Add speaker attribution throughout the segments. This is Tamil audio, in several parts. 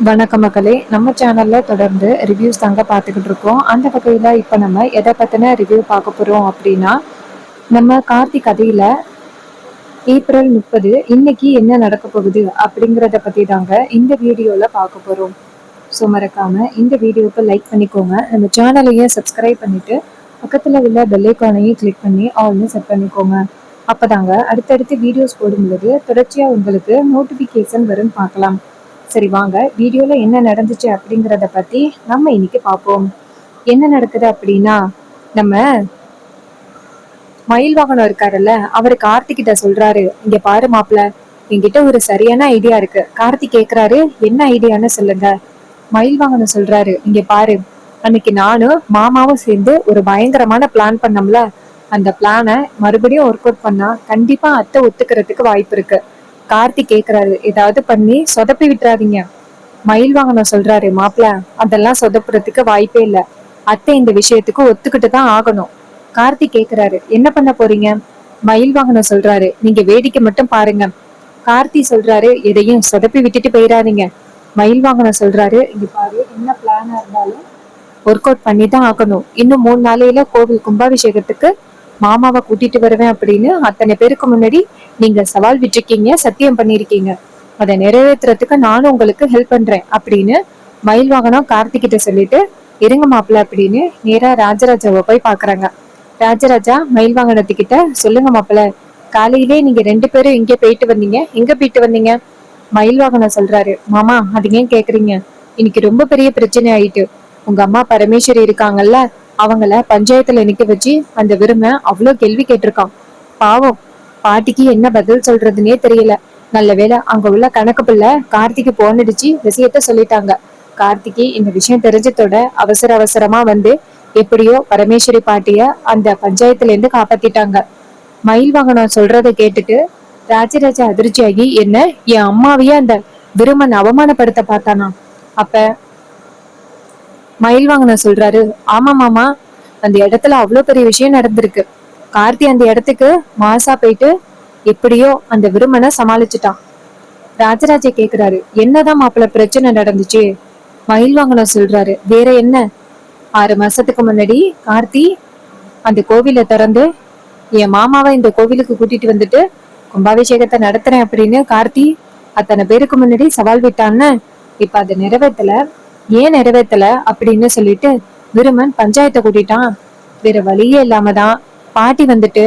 Speaker 1: வணக்கம் மக்களே, நம்ம சேனல்ல தொடர்ந்து ரிவ்யூஸ் தாங்க பார்த்துக்கிட்டு இருக்கோம். அந்த வகையில இப்ப நம்ம எதை பத்தின ரிவ்யூ பார்க்க போறோம் அப்படின்னா, நம்ம கார்த்திக் கதையில ஏப்ரல் 30 இன்னைக்கு என்ன நடக்க போகுது அப்படிங்கிறத பத்தி தாங்க இந்த வீடியோல பார்க்க போறோம். ஸோ மறக்காம இந்த வீடியோக்கு லைக் பண்ணிக்கோங்க, நம்ம சேனலையும் சப்ஸ்கிரைப் பண்ணிட்டு பக்கத்துல உள்ள பெல் ஐக்கானையும் கிளிக் பண்ணி ஆல்னு செட் பண்ணிக்கோங்க. அப்பதாங்க அடுத்தடுத்து வீடியோஸ் போடும்போது தொடர்ச்சியா உங்களுக்கு நோட்டிபிகேஷன் வரும் பார்க்கலாம். சரி வாங்க வீடியோல என்ன நடந்துச்சு அப்படிங்கிறத பத்தி நம்ம இன்னைக்கு பார்ப்போம். என்ன நடக்குது அப்படின்னா, நம்ம மயில் வாகனம் இருக்காருல்ல, அவரு கார்த்திக் கிட்ட சொல்றாரு, இங்க பாரு மாப்பிள, என்கிட்ட ஒரு சரியான ஐடியா இருக்கு. கார்த்திக் கேக்குறாரு, என்ன ஐடியான்னு சொல்லுங்க. மயில் வாகனம் சொல்றாரு, இங்க பாரு, அன்னைக்கு நானும் மாமாவும் சேர்ந்து ஒரு பயங்கரமான பிளான் பண்ணோம்ல, அந்த பிளானை மறுபடியும் ஒர்க் அவுட் பண்ணா கண்டிப்பா அத்தை ஒத்துக்கிறதுக்கு வாய்ப்பு இருக்கு. கார்த்திக் கேக்குறாரு, ஏதாவது பண்ணி சொதப்பி விட்டுறாதீங்க. மயில் வாகனம் சொல்றாரு, மாப்பிள, அதெல்லாம் சொதப்புறதுக்கு வாய்ப்பே இல்ல. அத்தை இந்த விஷயத்துக்கு ஒத்துக்கிட்டு தான் ஆகணும். கார்த்திக் கேக்குறாரு, என்ன பண்ண போறீங்க? மயில் வாகனம் சொல்றாரு, நீங்க வேடிக்கை மட்டும் பாருங்க. கார்த்தி சொல்றாரு, எதையும் சொதப்பி விட்டுட்டு போயிடாதீங்க. மயில் வாகனம் சொல்றாரு, இங்க பாரு, என்ன பிளானா இருந்தாலும் ஒர்க் அவுட் பண்ணி தான் ஆகணும். இன்னும் 3 நாளையில கோவில் கும்பாபிஷேகத்துக்கு மாமாவை கூட்டிட்டு வருவேன் அப்படின்னு அத்தனை பேருக்கு முன்னாடி நீங்க சவால் விட்டுருக்கீங்க, சத்தியம் பண்ணிருக்கீங்க. அதை நிறைவேற்றுறதுக்கு நானும் உங்களுக்கு ஹெல்ப் பண்றேன் அப்படின்னு மயில் வாகனம் கார்த்திக் கிட்ட சொல்லிட்டு, இருங்க மாப்பிள்ள அப்படின்னு நேரா ராஜராஜாவை போய் பாக்குறாங்க. ராஜராஜா மயில் வாகனத்துக்கிட்ட, சொல்லுங்க மாப்பிள்ள, காலையிலே நீங்க 2 பேரும் இங்க போயிட்டு வந்தீங்க, எங்க போயிட்டு வந்தீங்க? மயில் வாகனம் சொல்றாரு, மாமா அது ஏன் கேக்குறீங்க, இன்னைக்கு ரொம்ப பெரிய பிரச்சனை ஆயிட்டு. உங்க அம்மா பரமேஸ்வரி இருக்காங்கல்ல, அவங்கள பஞ்சாயத்துல நிக்க வச்சு அந்த விரும்ப அவ்வளவு கேள்வி கேட்டிருக்கான். பாவம், பாட்டிக்கு என்ன பதில் சொல்றதுன்னே தெரியல. நல்ல வேளை அங்க உள்ள கணக்கு பிள்ளை கார்த்திக்கு போன் அடிச்சு விஷயத்த சொல்லிட்டாங்க. கார்த்திகி இந்த விஷயம் தெரிஞ்சதோட அவசர அவசரமா வந்து எப்படியோ பரமேஸ்வரி பாட்டிய அந்த பஞ்சாயத்துல இருந்து காப்பாத்திட்டாங்க. மயில் வாகனம் சொல்றதை கேட்டுட்டு ராஜராஜா அதிர்ச்சியாகி, என்ன, என் அம்மாவையே அந்த விருமன் அவமானப்படுத்த பார்த்தானா? அப்ப மயில் வாகனம் சொல்றாரு, ஆமா மாமா, அந்த இடத்துல அவ்வளவு பெரிய விஷயம் நடந்திருக்கு. கார்த்தி அந்த இடத்துக்கு மாசா போயிட்டு எப்படியோ அந்த விருமனை சமாளிச்சுட்டான். ராஜராஜா கேக்குறாரு, என்னதான் மாப்பிள்ள பிரச்சனை நடந்துச்சு? மயில் வாகனம் சொல்றாரு, வேற என்ன, 6 மாசத்துக்கு முன்னாடி கார்த்தி அந்த கோவிலை திறந்து என் மாமாவை இந்த கோவிலுக்கு கூட்டிட்டு வந்துட்டு கும்பாபிஷேகத்தை நடத்துறேன் அப்படின்னு கார்த்தி அத்தனை பேருக்கு முன்னாடி சவால் விட்டான்னு. இப்ப அதை நிறைவேற்றல. ஏன் நிறைவேற்றல அப்படின்னு சொல்லிட்டு விருமன் பஞ்சாயத்தை கூட்டிட்டான். வேற வழியே இல்லாம தான் பாட்டி வந்துட்டு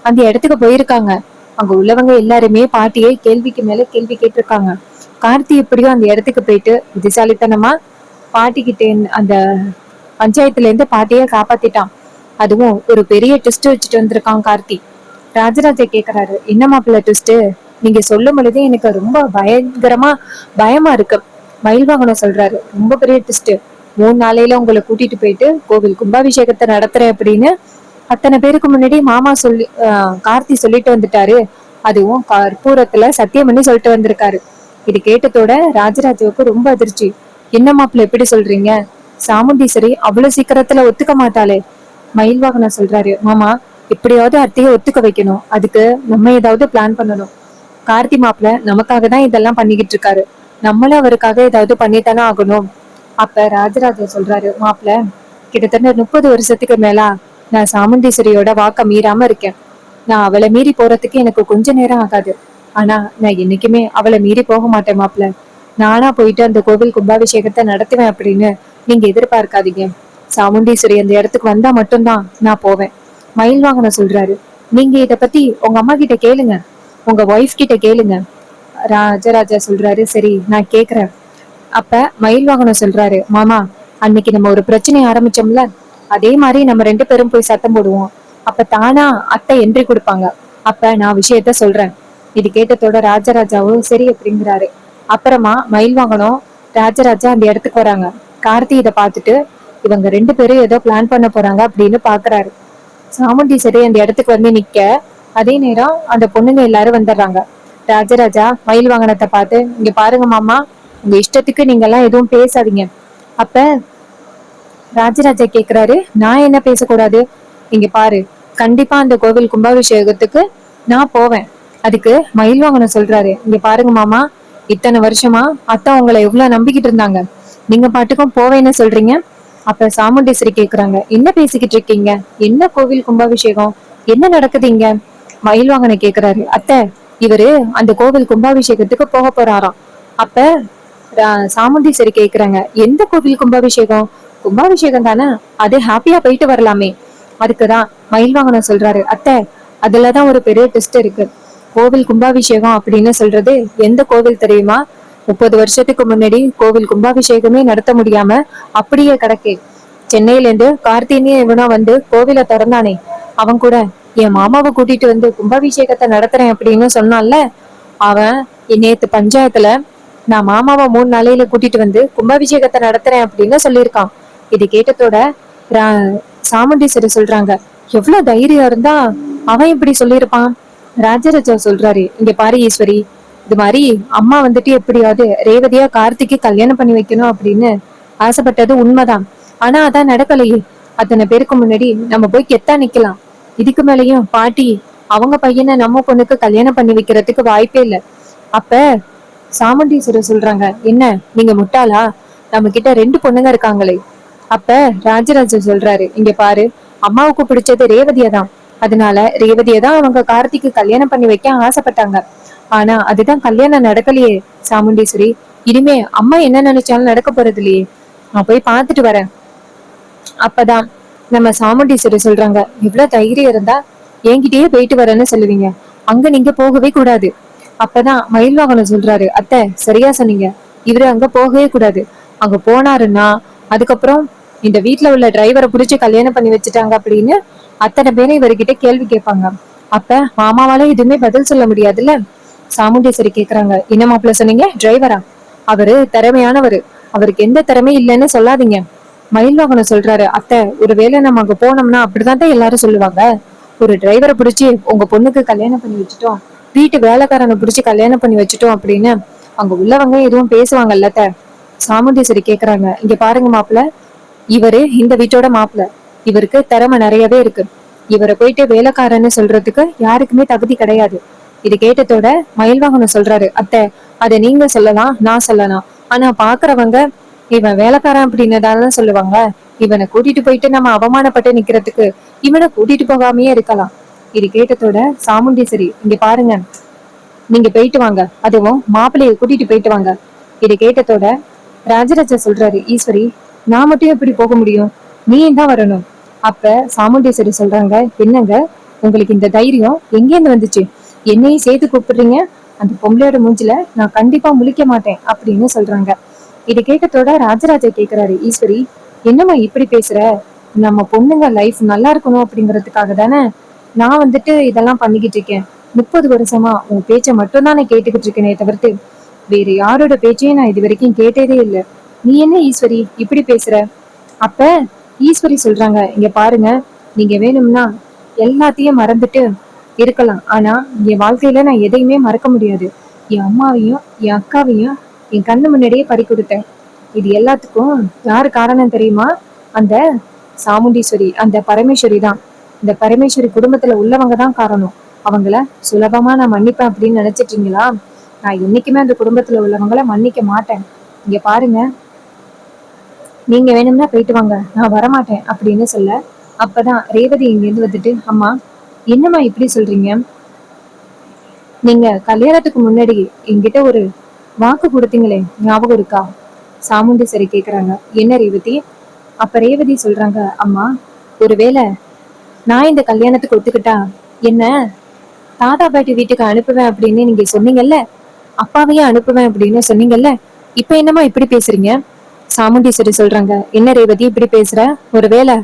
Speaker 1: அந்த இடத்துக்கு போயிருக்காங்க. அங்க உள்ளவங்க எல்லாருமே பாட்டியை கேள்விக்கு மேல கேள்வி கேட்டிருக்காங்க. கார்த்தி எப்படியோ அந்த இடத்துக்கு போயிட்டு புத்திசாலித்தனமா பாட்டிக்கிட்ட அந்த பஞ்சாயத்துல இருந்து பாட்டியை காப்பாத்திட்டான். அதுவும் ஒரு பெரிய ட்விஸ்ட் வச்சுட்டு வந்திருக்கான் கார்த்தி. ராஜராஜா கேக்குறாரு, என்ன மாப்பிள்ள ட்விஸ்ட்? நீங்க சொல்லும் பொழுதே எனக்கு ரொம்ப பயங்கரமா பயமா இருக்கு. மயில் வாகனம் சொல்றாரு, ரொம்ப பெரிய ட்விஸ்ட். 3 நாளையில உங்களை கூட்டிட்டு போயிட்டு கோவில் கும்பாபிஷேகத்தை நடத்துறேன் அப்படின்னு அத்தனை பேருக்கு முன்னாடி மாமா சொல்லி கார்த்தி சொல்லிட்டு வந்துட்டாரு. அதுவும் கற்பூரத்துல சத்தியம் பண்ணி சொல்லிட்டு வந்திருக்காரு. இது கேட்டதோட ராஜராஜாவுக்கு ரொம்ப அதிர்ச்சி. என்ன மாப்பிள்ள எப்படி சொல்றீங்க? சாமுண்டீஸ்வரி அவ்வளவு சீக்கிரத்துல ஒத்துக்க மாட்டாளே. மயில் வாகனம் சொல்றாரு, மாமா, எப்படியாவது அத்தையை ஒத்துக்க வைக்கணும். அதுக்கு நம்ம ஏதாவது பிளான் பண்ணணும். கார்த்தி மாப்பிள்ள நமக்காக தான் இதெல்லாம் பண்ணிக்கிட்டு இருக்காரு. நம்மளும் அவருக்காக ஏதாவது பண்ணித்தானே ஆகணும். அப்ப ராஜராஜா சொல்றாரு, மாப்பிள்ள, கிட்டத்தட்ட 30 வருஷத்துக்கு மேலா நான் சாமுண்டீஸ்வரியோட வாக்க மீறாம இருக்கேன். நான் அவளை மீறி போறதுக்கு எனக்கு கொஞ்ச நேரம் ஆகாது. ஆனா நான் என்னைக்குமே அவளை மீறி போக மாட்டேன் மாப்பிள்ள. நானா போயிட்டு அந்த கோவில் கும்பாபிஷேகத்தை நடத்துவேன் அப்படின்னு நீங்க எதிர்பார்க்காதீங்க. சாமுண்டீஸ்வரி அந்த இடத்துக்கு வந்தா மட்டும்தான் நான் போவேன். மயில் வாகனம் சொல்றாரு, நீங்க இத பத்தி உங்க அம்மா கிட்ட கேளுங்க, உங்க ஒய்ஃப் கிட்ட கேளுங்க. ராஜராஜா சொல்றாரு, சரி நான் கேக்குறேன். அப்ப மயில் வாகனம் சொல்றாரு, மாமா, அன்னைக்கு நம்ம ஒரு பிரச்சனை ஆரம்பிச்சோம்ல, அதே மாதிரி நம்ம 2 பேரும் போய் சத்தம் போடுவோம். அப்ப தானா அத்தை என்ட்ரி கொடுப்பாங்க. அப்ப நான் விஷயத்த சொல்றேன். இது கேட்டதோட ராஜராஜாவும் சரி அப்படிங்கிறாரு. அப்புறமா மயில் வாகனம் ராஜராஜா அந்த இடத்துக்கு வராங்க. கார்த்தி இதை பார்த்துட்டு இவங்க 2 பேரும் ஏதோ பிளான் பண்ண போறாங்க அப்படின்னு பாக்குறாரு. சாமுண்டீஸ்வரி அந்த இடத்துக்கு வந்து நிக்க, அதே நேரம் அந்த பொண்ணுங்க எல்லாரும் வந்துடுறாங்க. ராஜராஜா மயில் வாகனத்தை பார்த்து, இங்க பாருங்க மாமா, உங்க இஷ்டத்துக்கு நீங்க எல்லாம் எதுவும் பேசாதீங்க. அப்ப ராஜராஜா கேக்குறாரு, நான் என்ன பேசக்கூடாது? இங்க பாரு, கண்டிப்பா அந்த கோவில் கும்பாபிஷேகத்துக்கு நான் போவேன். அதுக்கு மயில் வாகனம் சொல்றாரு, இங்க பாருங்க மாமா, இத்தனை வருஷமா அத்தை உங்களை எவ்வளவு நம்பிக்கிட்டு இருந்தாங்க, நீங்க பாட்டுக்கும் போவேன்னு சொல்றீங்க. அப்ப சாமுண்டீஸ்வரி கேக்குறாங்க, என்ன பேசிக்கிட்டு இருக்கீங்க? என்ன கோவில் கும்பாபிஷேகம்? என்ன நடக்குது இங்க? மயில்வாகனை கேக்குறாரு, அத்தை இவரு அந்த கோவில் கும்பாபிஷேகத்துக்கு போக போறாராம். அப்ப சாமுண்டீஸ்வரி கேக்குறாங்க, எந்த கோவில் கும்பாபிஷேகம்? கும்பாபிஷேகம் தானே, அது ஹாப்பியா போயிட்டு வரலாமே. அதுக்குதான் மயில்வாகனம் சொல்றாரு, அத்தை அதுலதான் ஒரு பெரிய ட்விஸ்ட் இருக்கு. கோவில் கும்பாபிஷேகம் அப்படின்னு சொல்றது எந்த கோவில் தெரியுமா? 30 வருஷத்துக்கு முன்னாடி கோவில் கும்பாபிஷேகமே நடத்த முடியாம அப்படியே கிடக்கே. சென்னையில இருந்து கார்த்தினிய இவனா வந்து கோவில திறந்தானே, அவன் கூட என் மாமாவை கூட்டிட்டு வந்து கும்பாபிஷேகத்தை நடத்துறேன் அப்படின்னு சொன்னான்ல, அவன் நேத்து பஞ்சாயத்துல நான் மாமாவை 3 நாளையில கூட்டிட்டு வந்து கும்பாபிஷேகத்தை நடத்துறேன் அப்படின்னு சொல்லியிருக்கான். இது கேட்டதோட சாமுண்டீஸ்வரி சொல்றாங்க, எவ்வளவு தைரியம் இருந்தா அவன் இப்படி சொல்லியிருப்பான். ராஜராஜா சொல்றாரு, இங்க பாரு ஈஸ்வரி, இது மாதிரி அம்மா வந்துட்டு எப்படியாவது ரேவதியா கார்த்திக்கு கல்யாணம் பண்ணி வைக்கணும் அப்படின்னு ஆசைப்பட்டது உண்மைதான். ஆனா அதான் நடக்கலையே. அத்தனை பேருக்கு முன்னாடி நம்ம போய் கெத்தா நிக்கலாம். இதுக்கு மேலயும் பாட்டி அவங்க பையனை நம்ம பொண்ணுக்கு கல்யாணம் பண்ணி வைக்கிறதுக்கு வாய்ப்பே இல்லை. அப்ப சாமுண்டீஸ்வரர் சொல்றாங்க, என்ன நீங்க முட்டாளா? நம்ம கிட்ட 2 பொண்ணுங்க இருக்காங்களே. அப்ப ராஜராஜர் சொல்றாரு, இங்க பாரு, அம்மாவுக்கு பிடிச்சது ரேவதியை தான். அதனால ரேவதியை தான் அவங்க கார்த்திக்கு கல்யாணம் பண்ணி வைக்க ஆசைப்பட்டாங்க. ஆனா அதுதான் கல்யாணம் நடக்கலையே சாமுண்டீஸ்வரி. இனிமே அம்மா என்ன நினைச்சாலும் நடக்க போறது இல்லையே. நான் போய் பாத்துட்டு வரேன். அப்பதான் நம்ம சாமுண்டீஸ்வரி சொல்றாங்க, எவ்வளவு தைரியம் இருந்தா என்கிட்டயே போயிட்டு வரேன்னு சொல்லுவீங்க, அங்க நீங்க போகவே கூடாது. அப்பதான் மயில்வாகனம் சொல்றாரு, அத்தை சரியா சொன்னீங்க, இவரு அங்க போகவே கூடாது. அங்க போனாருன்னா அதுக்கப்புறம் இந்த வீட்டுல உள்ள டிரைவரை புடிச்சு கல்யாணம் பண்ணி வச்சுட்டாங்க அப்படின்னு அத்தனை பேரும் இவர்கிட்ட கேள்வி கேட்பாங்க. அப்ப மாமாவால எதுவுமே பதில் சொல்ல முடியாதுல்ல. சாமுண்டீஸ்வரி கேக்குறாங்க, என்ன மாப்பிள்ள சொன்னீங்க? டிரைவரா? அவரு திறமையானவரு, அவருக்கு எந்த திறமையும் இல்லைன்னு சொல்லாதீங்க. மயில்வாகனம் சொல்றாரு, அத்தை ஒருவேளை நம்ம அங்க போனோம்னா அப்படிதான் எல்லாரும் சொல்லுவாங்க. ஒரு டிரைவரை பிடிச்சி உங்க பொண்ணுக்கு கல்யாணம் பண்ணி வச்சுட்டோம், வீட்டு வேலைக்காரனை பிடிச்சி கல்யாணம் பண்ணி வச்சுட்டோம் அப்படின்னு அங்க உள்ளவங்க எதுவும் பேசுவாங்கல்ல. சாமுண்டீஸ்வரி கேக்குறாங்க, இங்க பாருங்க மாப்பிள்ள, இவரு இந்த வீட்டோட மாப்பிள்ள, இவருக்கு திறமை நிறையவே இருக்கு. இவரை போயிட்டு வேலைக்காரன்னு சொல்றதுக்கு யாருக்குமே தகுதி கிடையாது. இது கேட்டதோட மயில்வாகனம் சொல்றாரு, அத்தை அதை நீங்க சொல்லலாம், நான் சொல்லலாம், ஆனா பாக்குறவங்க இவன் வேலைக்காரன் அப்படின்னதால சொல்லுவாங்க. இவனை கூட்டிட்டு போயிட்டு நம்ம அவமானப்பட்டு நிக்கிறதுக்கு இவனை கூட்டிட்டு போகாமயே இருக்கலாம். இது கேட்டதோட சாமுண்டீஸ்வரி, இங்க பாருங்க, நீங்க போயிட்டு வாங்க, அதுவும் மாப்பிள்ளைய கூட்டிட்டு போயிட்டு வாங்க. இது கேட்டதோட ராஜராஜா சொல்றாரு, ஈஸ்வரி நான் மட்டும் எப்படி போக முடியும், நீ தான் வரணும். அப்ப சாமுண்டீஸ்வரி சொல்றாங்க, என்னங்க உங்களுக்கு இந்த தைரியம் எங்கேருந்து வந்துச்சு? என்னையும் சேர்த்து கூப்பிடுறீங்க? அந்த பொம்பளையோட மூஞ்சில நான் கண்டிப்பா முழிக்க மாட்டேன் அப்படின்னு சொல்றாங்க. இது கேட்டதோட ராஜராஜா கேக்குறாரு, ஈஸ்வரி என்னம்மா இப்படி பேசுற? நம்ம பொண்ணுங்க லைஃப் நல்லா இருக்கணும் அப்படிங்கறதுக்காக தானே நான் வந்துட்டு இதெல்லாம் பண்ணிக்கிட்டு இருக்கேன். 30 வருஷமா உன் பேச்சை மட்டும் தான் நான் கேட்டுக்கிட்டு இருக்கேனே தவிர்த்து வேற யாரோட பேச்சையும் நான் இது வரைக்கும் கேட்டதே இல்லை. நீ என்ன ஈஸ்வரி இப்படி பேசுற? அப்ப ஈஸ்வரி சொல்றாங்க, இங்க பாருங்க, நீங்க வேணும்னா எல்லாத்தையும் மறந்துட்டு இருக்கலாம், ஆனா என் வாழ்க்கையில நான் எதையுமே மறக்க முடியாது. என் அம்மாவையும் என் அக்காவையும் என் கண்ணு முன்னாடியே பறி கொடுத்தேன். இது எல்லாத்துக்கும் யாரு காரணம் தெரியுமா? அந்த சாமுண்டீஸ்வரி, அந்த பரமேஸ்வரி தான். இந்த பரமேஸ்வரி குடும்பத்துல உள்ளவங்க தான் காரணம். அவங்கள சுலபமா நான் மன்னிப்பேன் அப்படின்னு நினைச்சிட்டீங்களா? நான் என்னைக்குமே அந்த குடும்பத்துல உள்ளவங்கள மன்னிக்க மாட்டேன். இங்க பாருங்க, நீங்க வேணும்னா போயிட்டு வாங்க, நான் வரமாட்டேன் அப்படின்னு சொல்ல, அப்பதான் ரேவதி இங்கிருந்து வந்துட்டு, அம்மா என்னம்மா இப்படி சொல்றீங்க? நீங்க கல்யாணத்துக்கு முன்னாடி என்கிட்ட ஒரு வாக்கு கொடுத்தீங்களே, ஞாபகம் இருக்கா? சாமுண்டீஸ்வரி கேக்குறாங்க, என்ன ரேவதி? அப்ப ரேவதி சொல்றாங்க, அம்மா ஒருவேளை நான் இந்த கல்யாணத்துக்கு ஒத்துக்கிட்டா என்ன தாத்தா பாட்டி வீட்டுக்கு அனுப்புவேன் அப்படின்னு நீங்க சொன்னீங்கல்ல, அப்பாவையே அனுப்புவேன் அப்படின்னு சொன்னீங்கல்ல, இப்ப என்னம்மா இப்படி பேசுறீங்க? சாமுண்டீஸ்வரி சொல்றாங்க, என்ன ரேவதி இப்படி பேசுற? ஒருவேளை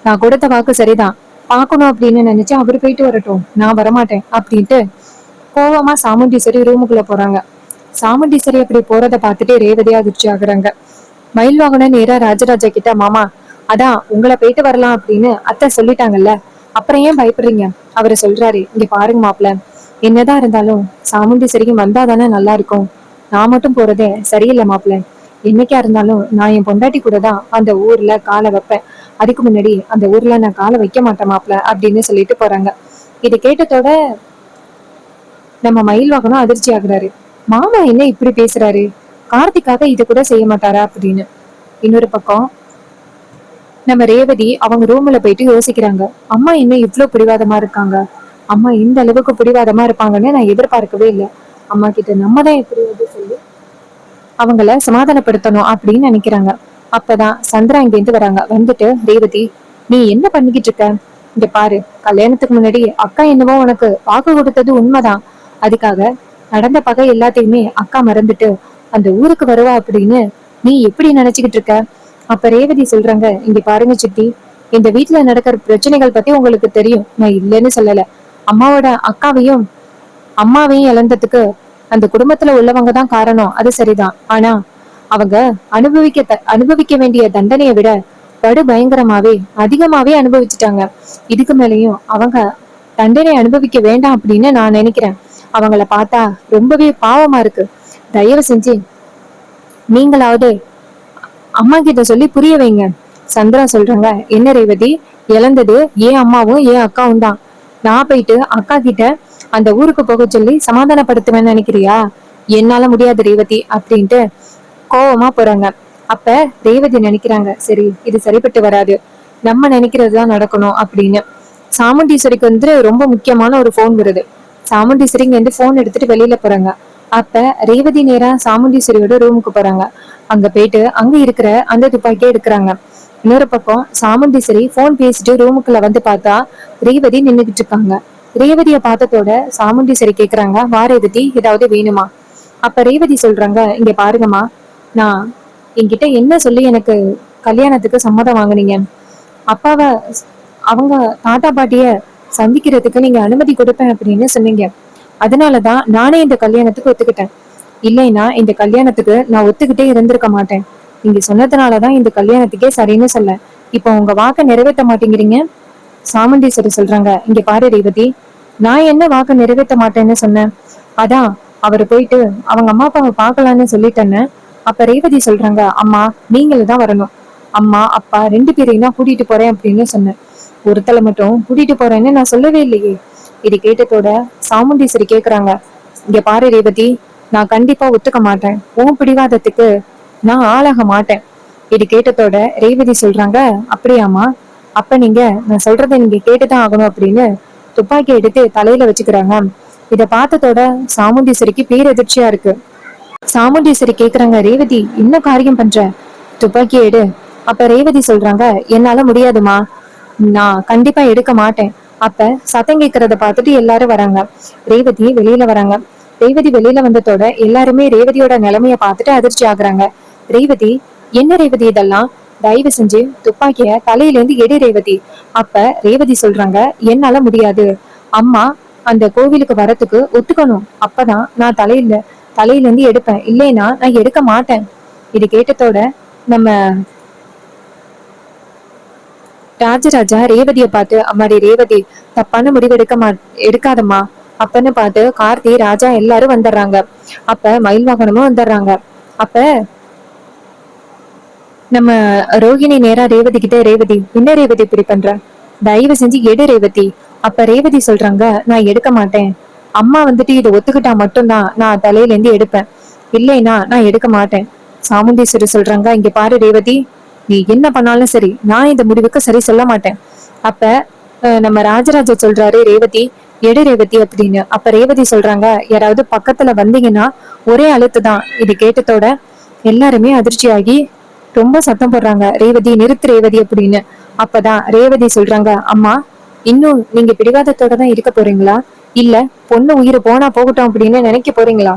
Speaker 1: நான் கொடுத்த வாக்கு சரிதான், பாக்கணும் அப்படின்னு நினைச்சு அவரு போயிட்டு வரட்டும், நான் வரமாட்டேன் அப்படின்ட்டு கோவமா சாமுண்டீஸ்வரி ரூமுக்குள்ள போறாங்க. சாமுண்டீஸ்வரி அப்படி போறத பார்த்துட்டு ரேவதி அதிர்ச்சி ஆகுறாங்க. மயில்வாகன நேரா ராஜராஜா கிட்ட, மாமா அதான் உங்களை போயிட்டு வரலாம் அப்படின்னு அத்தை சொல்லிட்டாங்கல்ல, அப்புறம் ஏன் பயப்படுறீங்க? அவரு சொல்றாரு, இங்க பாருங்க மாப்பிள்ள, என்னதான் இருந்தாலும் சாமுண்டீஸ்வரியும் வந்தாதானே நல்லா இருக்கும். நான் மட்டும் போறதே சரியில்லை மாப்பிள்ள. என்னைக்கா இருந்தாலும் நான் என் பொண்டாட்டி கூட தான் அந்த ஊர்ல காலை வைப்பேன். அதுக்கு முன்னாடி அந்த ஊர்ல நான் காலை வைக்க மாட்டேன் மாப்பிள்ள அப்படின்னு சொல்லிட்டு போறாங்க. இது கேட்டதோட நம்ம மயில்வாகனும் அதிர்ச்சி ஆகுறாரு. மாமா என்ன இப்படி பேசுறாரு, கார்த்திக்காக இது கூட செய்ய மாட்டாரா அப்படின்னு. இன்னொரு பக்கம் நம்ம ரேவதி அவங்க ரூம்ல போயிட்டு யோசிக்கிறாங்க. அம்மா என்ன இவ்வளவு பிடிவாதமா இருக்காங்க, அம்மா இந்த அளவுக்கு பிடிவாதமா இருப்பாங்கன்னு நான் எதிர்பார்க்கவே இல்லை. அம்மா கிட்ட நம்ம தான் எப்படி சொல்லி அவங்கள சமாதானப்படுத்தணும் அப்படின்னு நினைக்கிறாங்க. அப்பதான் சந்திரா இங்கேருந்து வராங்க. வந்துட்டு, ரேவதி நீ என்ன பண்ணிக்கிட்டு இருக்க, இங்க பாரு, கல்யாணத்துக்கு முன்னாடி அக்கா என்னவோ உனக்கு வாக்கு கொடுத்தது உண்மைதான். அதுக்காக நடந்த பகை எல்லாத்தையுமே அக்கா மறந்துட்டு அந்த ஊருக்கு வருவா அப்படின்னு நீ எப்படி நினைச்சுக்கிட்டு இருக்க. அப்ப ரேவதி சொல்றாங்க, இங்க பாருங்க சித்தி, இந்த வீட்டுல நடக்கிற பிரச்சனைகள் பத்தி உங்களுக்கு தெரியும், நான் இல்லைன்னு சொல்லல. அம்மாவோட அக்காவையும் அம்மாவையும் இழந்ததுக்கு அந்த குடும்பத்துல உள்ளவங்க தான் காரணம், அது சரிதான். ஆனா அவங்க அனுபவிக்க வேண்டிய தண்டனையை விட படு பயங்கரமாவே அதிகமாவே அனுபவிச்சுட்டாங்க. இதுக்கு மேலேயும் அவங்க தண்டனை அனுபவிக்க வேண்டாம் அப்படின்னு நான் நினைக்கிறேன். அவங்கள பார்த்தா ரொம்பவே பாவமா இருக்கு. தயவு செஞ்சு நீங்களாவது அம்மா கிட்ட சொல்லி புரிய வைங்க. சந்திரா சொல்றாங்க, என்ன ரேவதி, இழந்தது ஏன் அம்மாவும் ஏன் அக்காவும் தான். நான் போயிட்டு அக்கா கிட்ட அந்த ஊருக்கு போக சொல்லி சமாதானப்படுத்துவேன்னு நினைக்கிறியா? என்னால முடியாது ரேவதி அப்படின்ட்டு கோவமா போறாங்க. அப்ப ரேவதி நினைக்கிறாங்க, சரி இது சரிப்பட்டு வராது, நம்ம நினைக்கிறதுதான் நடக்கணும் அப்படின்னு. சாமுண்டீஸ்வரிக்கு வந்து ரொம்ப முக்கியமான ஒரு போன் வருது. சாமுண்டீஸ்வரி இங்க இருந்து போன் எடுத்துட்டு வெளியில போறாங்க. அப்ப ரேவதி நேரா சாமுண்டீஸ்வரியோட ரூமுக்கு போறாங்க. அங்க போயிட்டு அங்க இருக்கிற அந்த துப்பாக்கியை எடுக்கிறாங்க. இன்னொரு பக்கம் சாமுண்டீஸ்வரி போன் பேசிட்டு ரூமுக்குள்ள வந்து பார்த்தா ரேவதி நின்னுகிட்டு இருக்காங்க. ரேவதிய பார்த்ததோட சாமுண்டீஸ்வரி கேக்குறாங்க, வா ரேவதி, ஏதாவது வேணுமா? அப்ப ரேவதி சொல்றாங்க, இங்க பாருங்கம்மா, நான் என்கிட்ட என்ன சொல்லி எனக்கு கல்யாணத்துக்கு சம்மதம் வாங்குனீங்க? அப்பாவ அவங்க தாத்தா பாட்டிய சந்திக்கிறதுக்கு நீங்க அனுமதி கொடுப்பேன் அப்படின்னு சொன்னீங்க. அதனாலதான் நானே இந்த கல்யாணத்துக்கு ஒத்துக்கிட்டேன். இல்லைன்னா இந்த கல்யாணத்துக்கு நான் ஒத்துக்கிட்டே இருந்திருக்க மாட்டேன். நீங்க சொன்னதுனாலதான் இந்த கல்யாணத்துக்கே சரின்னு சொல்ல. இப்போ உங்க வாக்க நிறைவேற்ற மாட்டேங்கிறீங்க. சாமுண்டீஸ்வரி சொல்றாங்க, இங்க பாரு ரேவதி, நான் என்ன வாக்கு நிறைவேற்ற மாட்டேன்னு சொன்னேன்? அதான் அவரு போயிட்டு அவங்க அம்மா அப்பாவை பார்க்கலான்னு சொல்லிட்டேன்னு. அப்ப ரேவதி சொல்றாங்க, அம்மா நீங்களும் தான் வரணும், அம்மா அப்பா ரெண்டு பேரையும் தான் கூட்டிட்டு போறேன் அப்படின்னு சொன்னேன். ஒருத்தலை மட்டும் கூட்டிட்டு போறேன்னு நான் சொல்லவே இல்லையே. இது கேட்டதோட சாமுண்டீஸ்வரி கேக்குறாங்க, இங்க பாரு ரேவதி, நான் கண்டிப்பா ஒத்துக்க மாட்டேன், உன் பிடிவாதத்துக்கு நான் ஆளாக மாட்டேன். இது கேட்டதோட ரேவதி சொல்றாங்க, அப்படியாமா, அப்ப நீங்க நான் சொல்றதை நீங்க கேட்டுதான் ஆகணும் அப்படின்னு துப்பாக்கி எடுத்து தலையில வச்சுக்கிறாங்க. இத பார்த்ததோட சாமுண்டீஸ்வரிக்கு பேரெதிர்ச்சியா இருக்கு. சாமுண்டீஸ்வரி கேக்குறாங்க, ரேவதி என்ன காரியம் பண்ற, துப்பாக்கி எடு. அப்ப ரேவதி சொல்றாங்க, என்னால முடியாதுமா, நான் கண்டிப்பா எடுக்க மாட்டேன். அப்ப சத்தம் கேட்கறத பார்த்துட்டு எல்லாரும் வராங்க. ரேவதி வெளியில வராங்க. ரேவதி வெளியில வந்ததோட எல்லாருமே ரேவதியோட நிலைமைய பார்த்துட்டு அதிர்ச்சி ஆகுறாங்க. ரேவதி, என்ன ரேவதி இதெல்லாம், தயவு செஞ்சு துப்பாக்கிய தலையில இருந்து எடு ரேவதி. அப்ப ரேவதி சொல்றாங்க, என்னால முடியாது, அம்மா அந்த கோவிலுக்கு வரத்துக்கு ஒத்துக்கணும், அப்பதான் நான் தலையில இருந்து எடுப்பேன், இல்லைன்னா நான் எடுக்க மாட்டேன். இது கேட்டதோட நம்ம ராஜராஜா ரேவதிய பார்த்து, அம்மாடி ரேவதி, தப்பான முடிவு எடுக்காதம்மா அப்பன்னு பார்த்து கார்த்தி ராஜா எல்லாரும் வந்துடுறாங்க. அப்ப மயில் வாகனமும் வந்துடுறாங்க. அப்ப நம்ம ரோகிணி நேரா ரேவதி கிட்ட, ரேவதி என்ன ரேவதி இப்படி பண்ற, தயவு செஞ்சு எடு ரேவதி. அப்ப ரேவதி சொல்றாங்க, நான் எடுக்க மாட்டேன், அம்மா வந்துட்டு இதை ஒத்துக்கிட்டா மட்டும்தான் நான் தலையில இருந்து எடுப்பேன், இல்லைன்னா நான் எடுக்க மாட்டேன். சாமுண்டீஸ்வரி சொல்றாங்க, இங்க பாரு ரேவதி, நீ என்ன பண்ணாலும் சரி நான் இந்த முடிவுக்கு சரி சொல்ல மாட்டேன். அப்ப நம்ம ராஜராஜ சொல்றாரு, ரேவதி எடு ரேவதி அப்படின்னு. அப்ப ரேவதி சொல்றாங்க, யாராவது பக்கத்துல வந்தீங்கன்னா ஒரே அழுத்து தான். இது கேட்டதோட எல்லாருமே அதிர்ச்சியாகி ரொம்ப சத்தம் போடுறாங்க, ரேவதி நிறுத்து ரேவதி அப்படின்னு. அப்பதான் ரேவதி சொல்றாங்க, அம்மா இன்னும் நீங்க பிடிவாதத்தோட தான் இருக்க போறீங்களா, இல்ல பொண்ணு உயிர் போனா போகட்டும் அப்படின்னு நினைக்க போறீங்களா?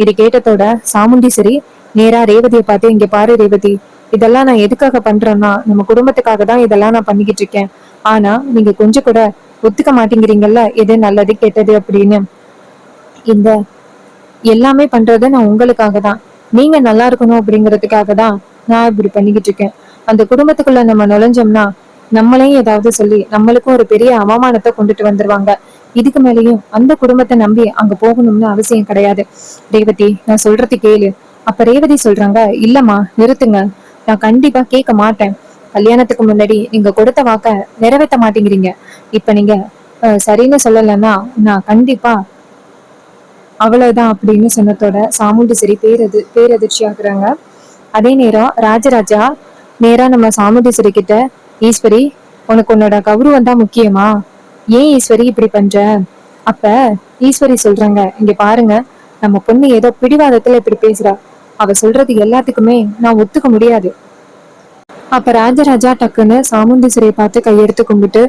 Speaker 1: இது கேட்டதோட சாமுண்டீஸ்வரி நேரா ரேவதியை பார்த்து, இங்க பாரு ரேவதி, இதெல்லாம் நான் எதுக்காக பண்றேன்னா நம்ம குடும்பத்துக்காக தான் இதெல்லாம் நான் பண்ணிக்கிட்டு இருக்கேன். ஆனா நீங்க கொஞ்சம் கூட ஒத்துக்க மாட்டேங்கிறீங்கல்ல எது நல்லது கெட்டது அப்படின்னு. இந்த எல்லாமே பண்றது நான் உங்களுக்காக தான், நீங்க நல்லா இருக்கணும் அப்படிங்கறதுக்காக தான் நான் இப்படி பண்ணிக்கிட்டு இருக்கேன். அந்த குடும்பத்துக்குள்ள நம்ம நுழைஞ்சோம்னா நம்மளையும் ஏதாவது சொல்லி நம்மளுக்கும் ஒரு பெரிய அவமானத்தை கொண்டுட்டு வந்துருவாங்க. இதுக்கு மேலேயும் அந்த குடும்பத்தை நம்பி அங்க போகணும்னு அவசியம் கிடையாது. ரேவதி நான் சொல்றது கேளு. அப்ப ரேவதி சொல்றாங்க, இல்லம்மா நிறுத்துங்க, நான் கண்டிப்பா கேட்க மாட்டேன். கல்யாணத்துக்கு முன்னாடி நீங்க கொடுத்த வாக்க நிறைவேற்ற மாட்டேங்கிறீங்க. இப்ப நீங்க சரின்னு சொல்லலைன்னா நான் கண்டிப்பா அவ்வளவுதான் அப்படின்னு சொன்னதோட சாமுண்டீஸ்வரி பேரதிர்ச்சி ஆகுறாங்க. அதே நேரம் ராஜராஜா நேரா நம்ம சாமுண்டீஸ்வரி கிட்ட, ஈஸ்வரி, உனக்கு உன்னோட கௌரவம் தான் முக்கியமா? ஏன் ஈஸ்வரி இப்படி பண்ற? அப்ப ஈஸ்வரி சொல்றாங்க, இங்க பாருங்க, நம்ம பொண்ணு ஏதோ பிடிவாதத்துல இப்படி பேசுறா. அவ சொல்றது எல்லாத்துக்குமே நான் ஒத்துக்க முடியாது. அப்ப ராஜராஜா டக்குன்னு சாமுண்டீஸ்வரியை பார்த்து கையெடுத்து கும்பிட்டு,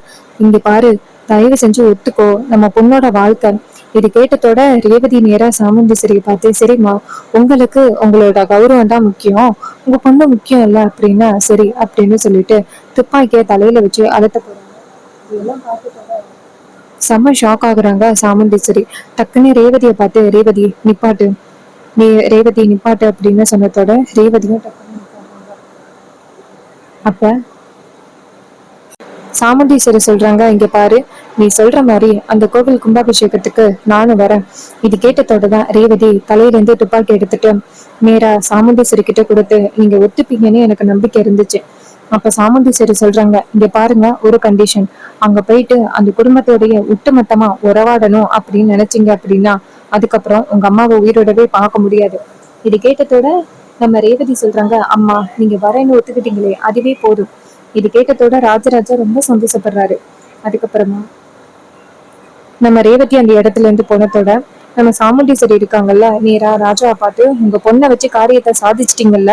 Speaker 1: இங்க பாரு, தயவு செஞ்சு ஒத்துக்கோ, நம்ம பொண்ணோட வாழ்க்கை. இது கேட்டதோட ரேவதி நேரா சாமுண்டீஸ்வரியை பார்த்து, சரிம்மா, உங்களுக்கு உங்களோட கௌரவம் தான் முக்கியம், உங்க பொண்ணு முக்கியம் இல்ல அப்படின்னா சரி அப்படின்னு சொல்லிட்டு துப்பாக்கிய தலையில வச்சு அழுத்த போறாங்க. இதெல்லாம் பார்த்துட்டு செம்ம ஷாக் ஆகுறாங்க சாமுண்டீஸ்வரி. டக்குன்னு ரேவதியை பார்த்து, ரேவதி நிப்பாட்டு, நீ ரேவதி நிப்பாட்டு அப்படின்னு சொன்னதோட ரேவதியும் டக்குன்னு நிப்பாட்டுறாங்க. அப்ப சாமுண்டீஸ்வரி சொல்றாங்க, இங்க பாரு, நீ சொல்ற மாதிரி அந்த கோவில் கும்பாபிஷேகத்துக்கு நானும் வரேன். இது கேட்டதோட தான் ரேவதி தலையில இருந்து துப்பாக்கி எடுத்துட்டு நேரா சாமுண்டீஸ்வரி கிட்ட கொடுத்து, நீங்க ஒத்துப்பீங்கன்னு எனக்கு நம்பிக்கை இருந்துச்சு. அப்ப சாமுண்டீஸ்வரி சொல்றாங்க, இங்க பாருங்க, ஒரு கண்டிஷன். அங்க போயிட்டு அந்த குடும்பத்தோடைய ஒட்டுமொத்தமா உறவாடணும் அப்படின்னு நினைச்சீங்க அப்படின்னா அதுக்கப்புறம் உங்க அம்மாவை உயிரோடவே பார்க்க முடியாது. இது கேட்டதோட நம்ம ரேவதி சொல்றாங்க, அம்மா, நீங்க வரேன்னு ஒத்துக்கிட்டீங்களே, அதுவே போதும். இது கேட்டதோட ராஜராஜா ரொம்ப சந்தோஷப்படுறாரு. அதுக்கப்புறமா நம்ம ரேவதி அந்த இடத்துல இருந்து போனதோட நம்ம சாமுண்டீஸ்வரி இருக்காங்கல்ல, நேரா ராஜாவை பார்த்து, உங்க பொண்ணை வச்சு காரியத்தை சாதிச்சிட்டீங்கல்ல,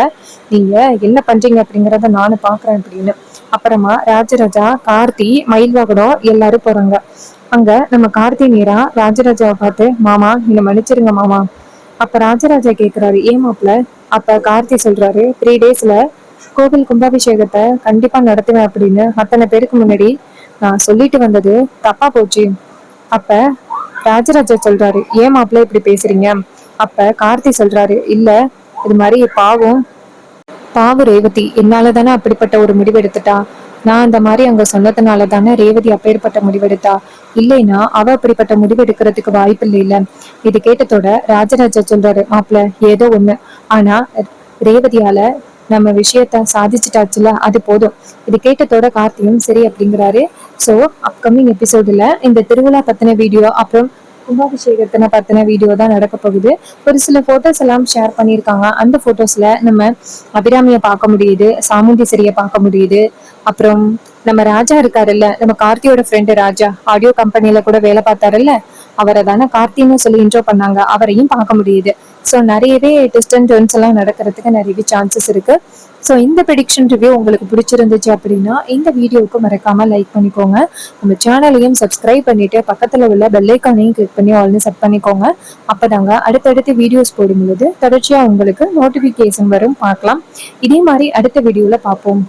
Speaker 1: நீங்க என்ன பண்றீங்க அப்படிங்கறத நானும் பாக்குறேன் அப்படின்னு. அப்புறமா ராஜராஜா, கார்த்தி, மயில்வாகனம் எல்லாரும் போறாங்க. அங்க நம்ம கார்த்தி நேரா ராஜராஜாவை பார்த்து, மாமா, என்ன மன்னிச்சிருங்க மாமா. அப்ப ராஜராஜா கேக்குறாரு, ஏன் மாப்ள? அப்ப கார்த்தி சொல்றாரு, 3 டேஸ்ல கோவில் கும்பாபிஷேகத்தை கண்டிப்பா நடத்துவேன் அப்படின்னு அத்தனை பேருக்கு முன்னாடி நான் சொல்லிட்டு வந்தது தப்பா போச்சு. அப்ப ராஜராஜா சொல்றாரு, ஏன் மாப்பிள்ள இப்படி பேசுறீங்க? அப்ப கார்த்தி சொல்றாரு, இல்ல, இது மாதிரி பாவம் ரேவதி என்னால தானே அப்படிப்பட்ட ஒரு முடிவு எடுத்துட்டா. நான் அந்த மாதிரி அங்க சொன்னதுனால தானே ரேவதி அப்பேற்பட்ட முடிவெடுத்தா. இல்லைன்னா அவ அப்படிப்பட்ட முடிவு எடுக்கிறதுக்கு வாய்ப்பு இல்ல. இது கேட்டதோட ராஜராஜா சொல்றாரு, மாப்பிள்ள, ஏதோ ஒண்ணு, ஆனா ரேவதியால நம்ம விஷயத்த சாதிச்சுட்டாச்சுல, அது போதும். இது கேட்டதோட கார்த்தியும் சரி அப்படிங்கிறாரு. ஸோ அப்கமிங் எபிசோடுல இந்த திருவிழா பத்தின வீடியோ, அப்புறம் கும்பாபிஷேகத்தின பத்தின வீடியோ தான் நடக்க போகுது. ஒரு சில போட்டோஸ் எல்லாம் ஷேர் பண்ணியிருக்காங்க. அந்த போட்டோஸ்ல நம்ம அபிராமியை பார்க்க முடியுது, சாமுண்டீஸ்வரியை பார்க்க முடியுது. அப்புறம் நம்ம ராஜா இருக்காருல்ல, நம்ம கார்த்தியோட ஃப்ரெண்டு ராஜா, ஆடியோ கம்பெனில கூட வேலை பார்த்தாருல்ல, அவரை தானே கார்த்தின்னு சொல்லி இன்ட்ரோ பண்ணாங்க, அவரையும் பார்க்க முடியுது. ஸோ நிறையவே ட்விஸ்ட் அண்ட் டர்ன்ஸ் எல்லாம் நடக்கிறதுக்கு நிறையவே சான்சஸ் இருக்கு. ஸோ இந்த ப்ரெடிக்ஷன் ரிவ்யூ உங்களுக்கு பிடிச்சிருந்துச்சு அப்படின்னா இந்த வீடியோவுக்கு மறக்காம லைக் பண்ணிக்கோங்க. நம்ம சேனலையும் சப்ஸ்கிரைப் பண்ணிட்டு பக்கத்துல உள்ள பெல் ஐக்கானையும் கிளிக் பண்ணி ஆல்னு செட் பண்ணிக்கோங்க. அப்பதாங்க அடுத்தடுத்து வீடியோஸ் போடும்பொழுது தொடர்ச்சியா உங்களுக்கு நோட்டிபிகேஷன் வரும், பார்க்கலாம். இதே மாதிரி அடுத்த வீடியோல பார்ப்போம்.